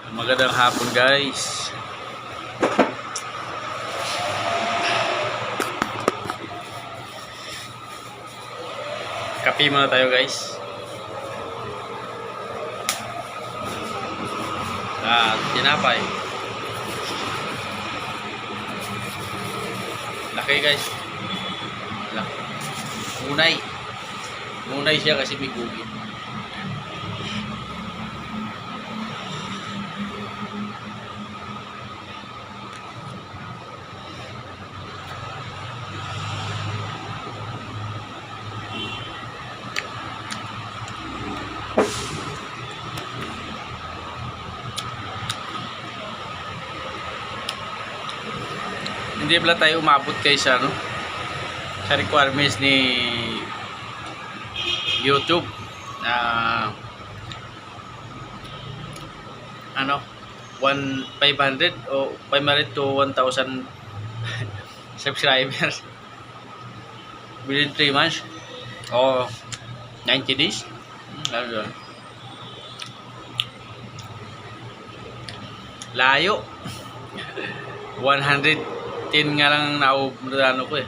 Magandang hapon guys. Kape muna tayo guys. Tinapay. Laki guys. Laki. Munay. Munay siya kasi may gugit. Hindi pala tayo umabot kay sa requirements ni YouTube na 500 o 500 to 1,000 subscribers within 3 months o 90 days. Layo. 110 nga lang naubran ko eh.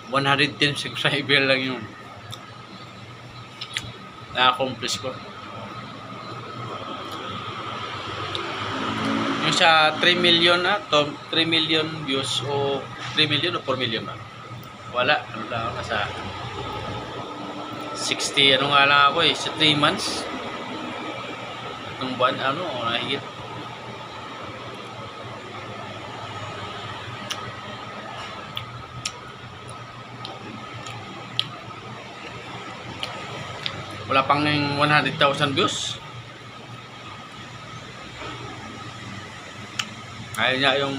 $110 subscriber lang yung na-accomplish ko. Yung sa 3 million 3 million views o 3 million o 4 million ba? Wala, lang nasa 60 nga lang ako eh, sa 3 months ng buwan, nahigit. Wala pang 100,000 views. Ayaw niya yung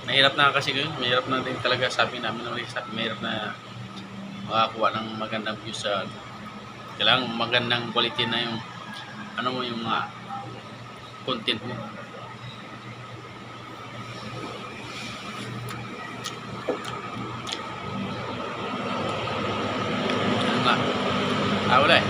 mahirap na kasi yun. Mahirap na din talaga, sabi namin ng staff, mahirap na makakuha ng magandang views sa kailangan magandang quality na yung yung mga content mo. Wala eh.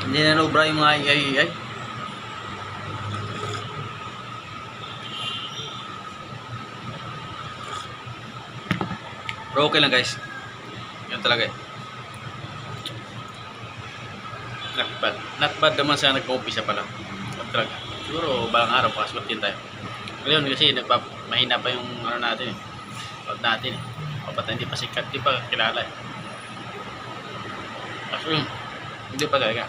Hindi na nobra yung mga ay. Pero okay lang guys. Yan talaga eh. Not bad naman sa nagpa-umpisa pa lang. Talaga. Siguro balang araw pakaswertin tayo. Ngayon kasi mahina pa yung natin eh. Out natin eh. Kapag hindi pa sikat, hindi pa kilala eh. Kasi hindi pa talaga.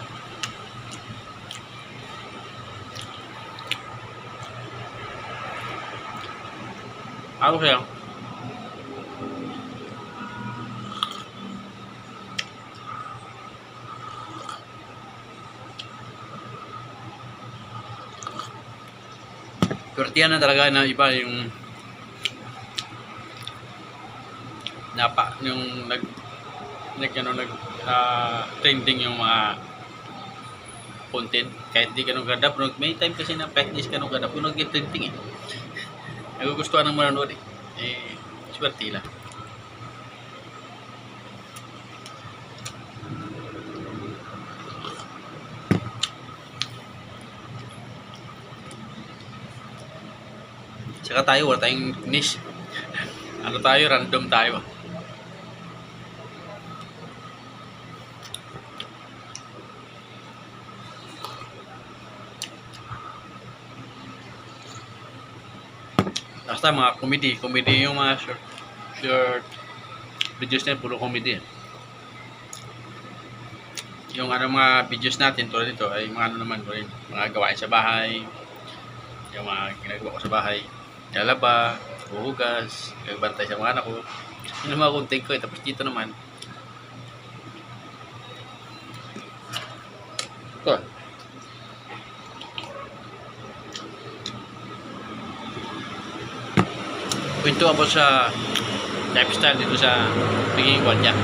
Ako kaya Pertiyan na talaga na iba yung trending yung mga content kahit di ganun ganda, pero may time kasi na kahit di ganun ganda pero nag-trending eh. Nagugustuhan ng manonood eh. Swerte lang. Saka tayo, wala tayong niche. Tayo, random tayo. Basta mga comedy yung mga short videos na puro comedy. Yung mga videos natin tulad nito ay mga naman mga gawain sa bahay, yung mga ginagawa ko sa bahay, lalaba, huhugas, nagbantay sa mga anak ko. Yun ang mga content ko eh. Tapos dito naman ito, kwento about sa lifestyle dito sa pagiging gwardiya.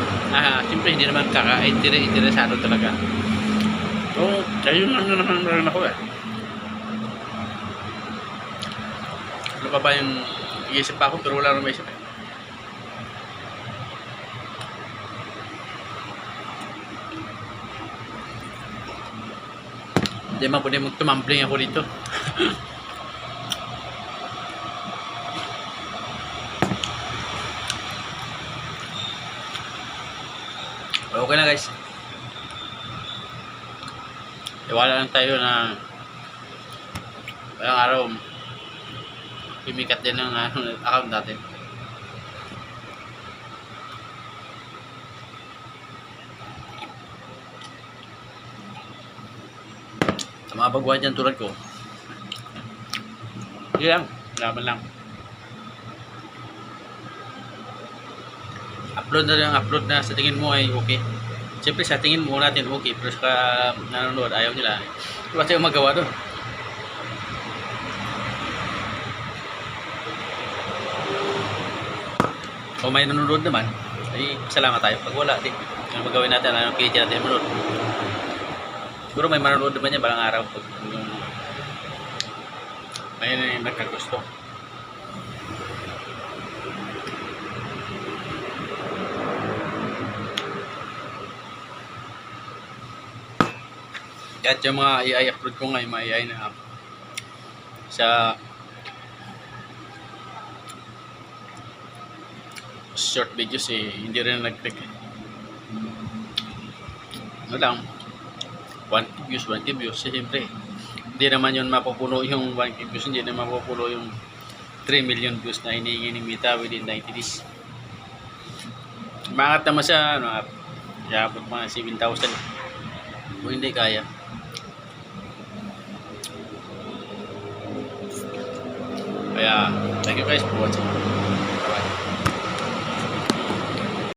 Siyempre hindi naman interesado talaga. So, kayo naman ako eh. Ano pa ba yung iisip pa ako pero wala naman maisip eh. Hindi man pwede tumambling ako dito. Okay na guys. Iwala lang tayo na ngayong araw pimikat din ng account natin. Sa mga baguhan dyan tulad ko, hindi lang, laban lang. Upload na lang, upload na sa tingin mo ay okay. Siyempre sa tingin mo natin okay, pero sa nanonood ayaw nila. Wala tayong magawa doon. Kung may nanonood naman, ay salamat tayo. Pag wala, di, ano magawin natin, anong kaya natin manood. Siguro may manonood naman niya balang araw pag yung may nagkagusto. At yung mga i-upload ko ngayon, mga AI na sa short videos hindi rin nag-click. Ano lang, 1K views, 1K views. Siyempre, hindi naman yun mapupuno yung 1K views, hindi naman mapupuno yung 3 million views na hinihingi ni Meta within 90 days. Maangat naman siya, iabot mga 7,000. Kung hindi kaya. Kaya, thank you guys for watching.